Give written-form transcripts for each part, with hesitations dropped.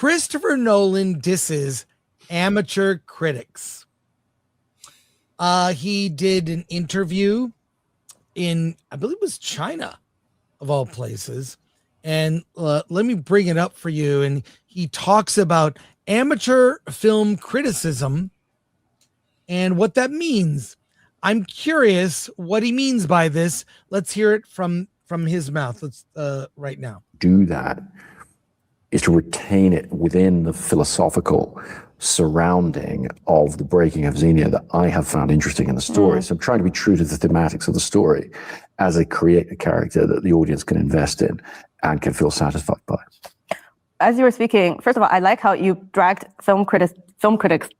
Christopher Nolan disses amateur critics. He did an interview in, I believe it was China, of all places. And let me bring it up for you. And he talks about amateur film criticism and what that means. I'm curious what he means by this. Let's hear it from his mouth. Let's right now. Do that is to retain it within the philosophical surrounding of the breaking of Xenia that I have found interesting in the story. So I'm trying to be true to the thematics of the story as I create a character that the audience can invest in and can feel satisfied by. As you were speaking, first of all, I like how you dragged film critics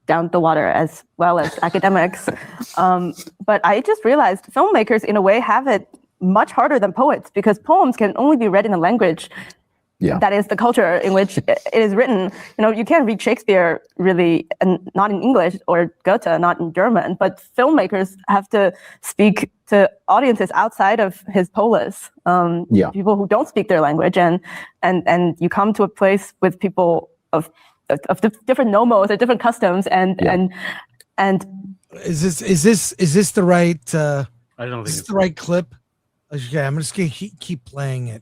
down the water as well as academics. But I just realized filmmakers, in a way, have it much harder than poets, because poems can only be read in a language that is the culture in which it is written. You can't read Shakespeare really, and not in English, or Goethe, not in German. But filmmakers have to speak to audiences outside of his polis, people who don't speak their language, and you come to a place with people of different nomos or different customs, and is this the right? I don't think it's the right clip. Okay, I'm just gonna keep playing it.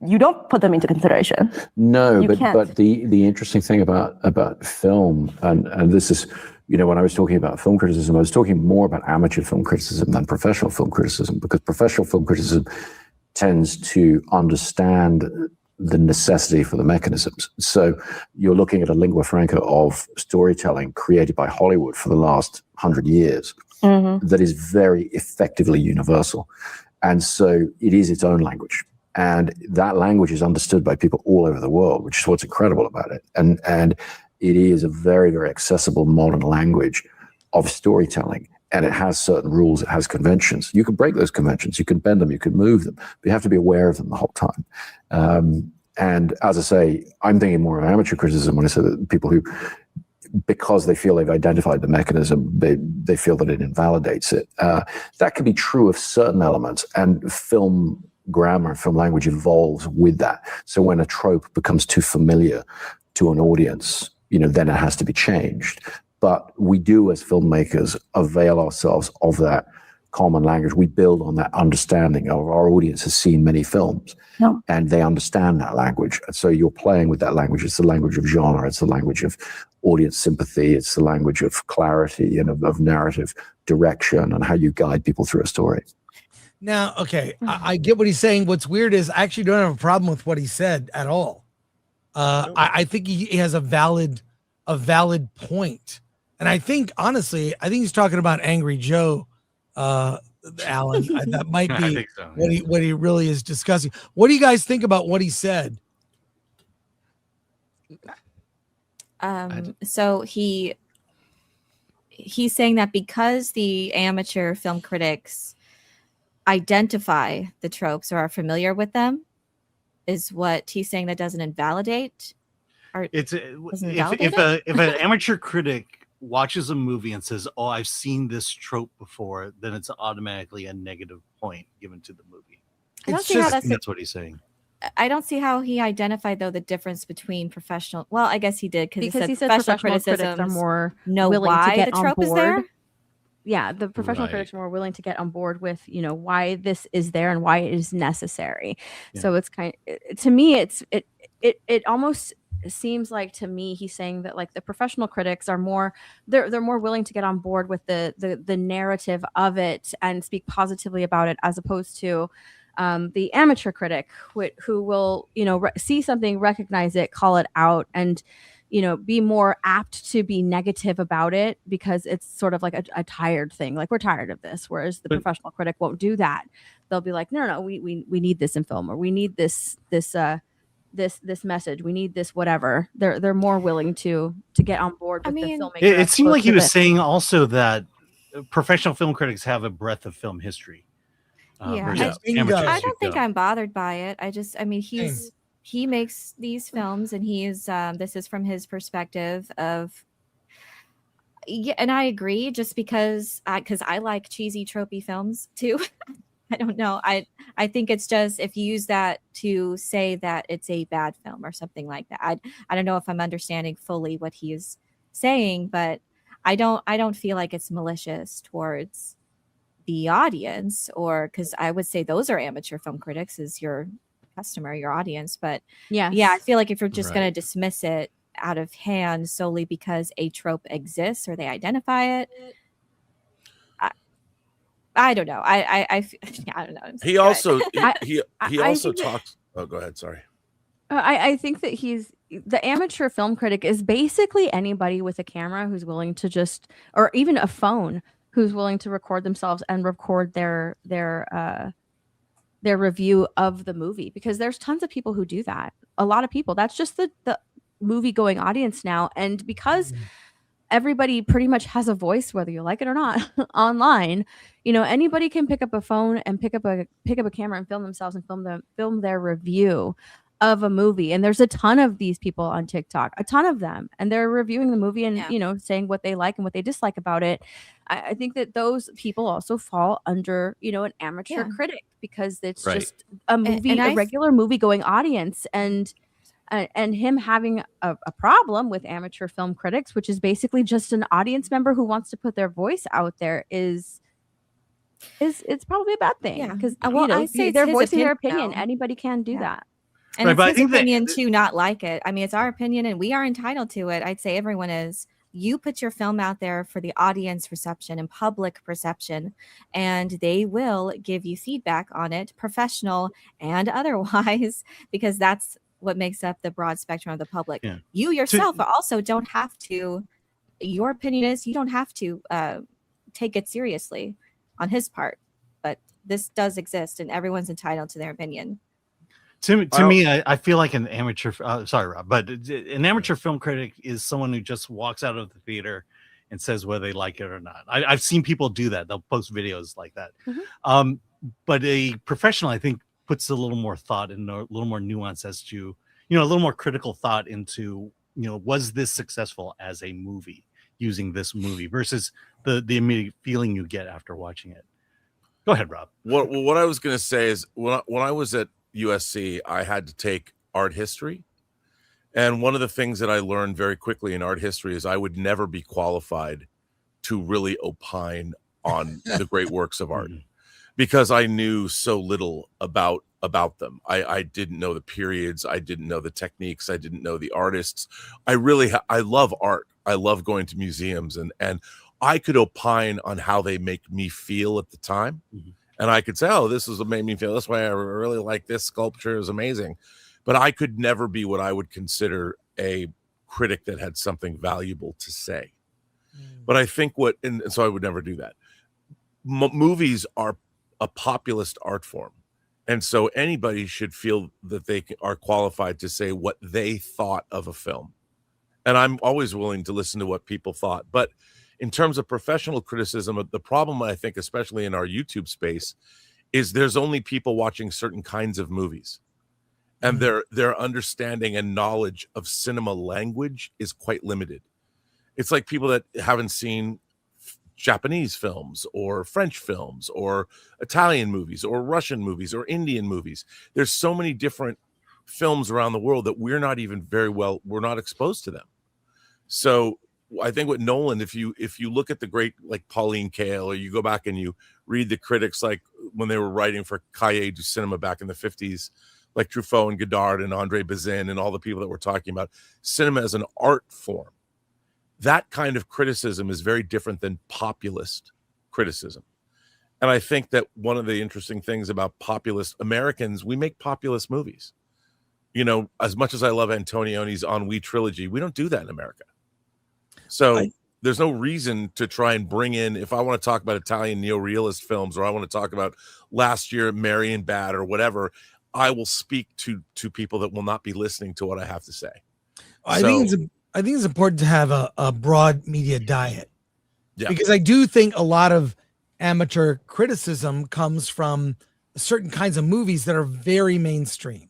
You don't put them into consideration. No, but the interesting thing about film, and this is, when I was talking about film criticism, I was talking more about amateur film criticism than professional film criticism, because professional film criticism tends to understand the necessity for the mechanisms. So you're looking at a lingua franca of storytelling created by Hollywood for the last 100 years that is very effectively universal. And so it is its own language. And that language is understood by people all over the world, which is what's incredible about it. And it is a very, very accessible modern language of storytelling. And it has certain rules, it has conventions. You can break those conventions, you can bend them, you can move them, but you have to be aware of them the whole time. And as I say, I'm thinking more of amateur criticism when I say that people who, because they feel they've identified the mechanism, they feel that it invalidates it. That can be true of certain elements, and film grammar and film language evolves with that. So when a trope becomes too familiar to an audience, then it has to be changed. But we do, as filmmakers, avail ourselves of that common language. We build on that understanding. Our audience has seen many films, and they understand that language. And so you're playing with that language. It's the language of genre. It's the language of audience sympathy. It's the language of clarity and of narrative direction and how you guide people through a story. Now, okay, I get what he's saying. What's weird is I actually don't have a problem with what he said at all. I think he has a valid point. And I think, honestly, he's talking about Angry Joe, Alan. That might be what he really is discussing. What do you guys think about what he said? So he's saying that because the amateur film critics identify the tropes or are familiar with them, is what he's saying, that doesn't invalidate. If an amateur critic watches a movie and says, "Oh, I've seen this trope before," then it's automatically a negative point given to the movie. That's what he's saying. I don't see how he identified, though, the difference between professional. Well, I guess he did, because he said professional critics are more willing to get on board. Yeah, the professional critics are more willing to get on board with, why this is there and why it is necessary. Yeah. So it's to me, it almost seems like, to me, he's saying that, like, the professional critics are more, they're more willing to get on board with the narrative of it and speak positively about it, as opposed to the amateur critic who will, see something, recognize it, call it out, and be more apt to be negative about it because it's sort of like a tired thing. Like, we're tired of this. Whereas the professional critic won't do that. They'll be like, no, we need this in film, or we need this message. We need this, whatever. They're more willing to get on board with the filmmaker. It seemed like he was saying also that professional film critics have a breadth of film history. I don't think I'm bothered by it. He makes these films, and this is from his perspective of, and I agree, just because I like cheesy, tropey films too. I don't know. I think it's just if you use that to say that it's a bad film or something like that. I don't know if I'm understanding fully what he is saying, but I don't feel like it's malicious towards the audience, or because I would say those are amateur film critics, is your customer, your audience. But yeah, I feel like if you're just going to dismiss it out of hand solely because a trope exists or they identify it, I don't know. I don't know. He also he also talks. Oh, go ahead. Sorry. I think that the amateur film critic is basically anybody with a camera who's willing to just, or even a phone, who's willing to record themselves and record their review of the movie, because there's tons of people who do that. A lot of people. That's just the movie going audience now, and because everybody pretty much has a voice, whether you like it or not, online. Anybody can pick up a phone and pick up a camera and film themselves and film their review of a movie. And there's a ton of these people on TikTok, a ton of them, and they're reviewing the movie and saying what they like and what they dislike about it. I think that those people also fall under an amateur critic, because it's just a movie, a regular movie going audience, and him having a problem with amateur film critics, which is basically just an audience member who wants to put their voice out there, is it's probably a bad thing, because I say they're voicing their opinion. opinion. Anybody can do that. And it's his opinion to not like it. I mean, it's our opinion and we are entitled to it. I'd say everyone is. You put your film out there for the audience reception and public perception, and they will give you feedback on it, professional and otherwise, because that's what makes up the broad spectrum of the public. Yeah. You yourself also don't have to, your opinion is you don't have to take it seriously on his part, but this does exist and everyone's entitled to their opinion. To me, I feel like an amateur. Sorry, Rob, but an amateur film critic is someone who just walks out of the theater and says whether they like it or not. I've seen people do that. They'll post videos like that. Mm-hmm. But a professional, I think, puts a little more thought and a little more nuance as to, a little more critical thought into, was this successful as a movie using this movie versus the immediate feeling you get after watching it. Go ahead, Rob. What I was going to say is when I was at USC, I had to take art history. And one of the things that I learned very quickly in art history is I would never be qualified to really opine on the great works of art because I knew so little about them. I didn't know the periods. I didn't know the techniques. I didn't know the artists. I love art. I love going to museums and I could opine on how they make me feel at the time. Mm-hmm. And I could say, oh, this is what made me feel this way. I really like this sculpture is amazing. But I could never be what I would consider a critic that had something valuable to say. But I think and so I would never do that. Movies are a populist art form. And so anybody should feel that they are qualified to say what they thought of a film. And I'm always willing to listen to what people thought. But in terms of professional criticism, the problem, I think, especially in our YouTube space, is there's only people watching certain kinds of movies. And their understanding and knowledge of cinema language is quite limited. It's like people that haven't seen Japanese films or French films or Italian movies or Russian movies or Indian movies. There's so many different films around the world that we're not exposed to them. So I think with Nolan, if you look at the great like Pauline Kael, or you go back and you read the critics like when they were writing for Cahiers du Cinema back in the 50s, like Truffaut and Godard and Andre Bazin and all the people that we're talking about, cinema as an art form. That kind of criticism is very different than populist criticism. And I think that one of the interesting things about populist Americans, we make populist movies. As much as I love Antonioni's Ennui trilogy, we don't do that in America. So there's no reason to try and bring in, if I want to talk about Italian neo-realist films, or I want to talk about last year, Marion Bad or whatever, I will speak to people that will not be listening to what I have to say. I think it's important to have a broad media diet. Yeah. Because I do think a lot of amateur criticism comes from certain kinds of movies that are very mainstream.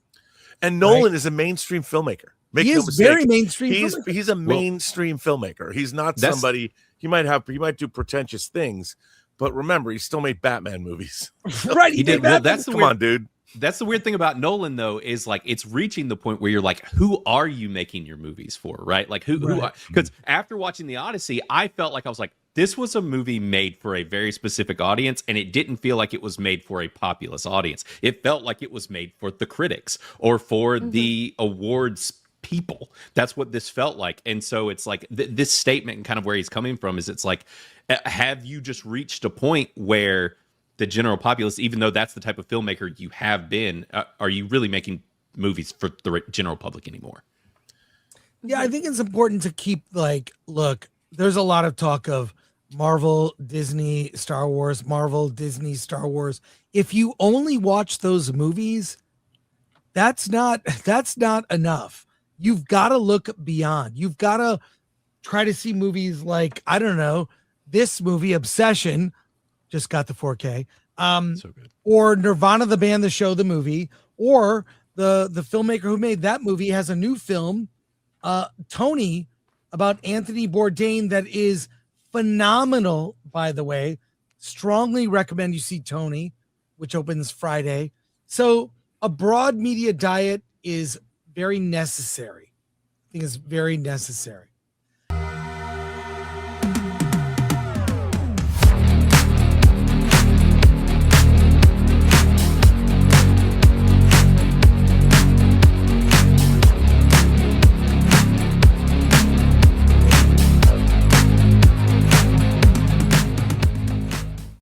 And Nolan is a mainstream filmmaker. He is very mainstream. He's a mainstream filmmaker. He's not somebody. He might do pretentious things, But remember, he still made Batman movies. Right. He did. Well, that's the Come weird, on, dude. That's the weird thing about Nolan, though, is like it's reaching the point where you're like, who are you making your movies for, right? Like who? Because after watching The Odyssey, I felt like I was like, this was a movie made for a very specific audience, and it didn't feel like it was made for a populist audience. It felt like it was made for the critics or for the awards people. That's what this felt like. And so it's like this statement and kind of where he's coming from is it's like, have you just reached a point where the general populace, even though that's the type of filmmaker you have been, are you really making movies for the general public anymore? Yeah, I think it's important to keep like, look, there's a lot of talk of Marvel, Disney, Star Wars, Marvel, Disney, Star Wars. If you only watch those movies, that's not enough. You've got to look beyond. You've got to try to see movies like, I don't know, this movie Obsession just got the 4K. So good. Or Nirvana the band, the show, the movie, or the filmmaker who made that movie has a new film, Tony, about Anthony Bourdain that is phenomenal, by the way. Strongly recommend you see Tony, which opens Friday. So a broad media diet is very necessary. I think it's very necessary.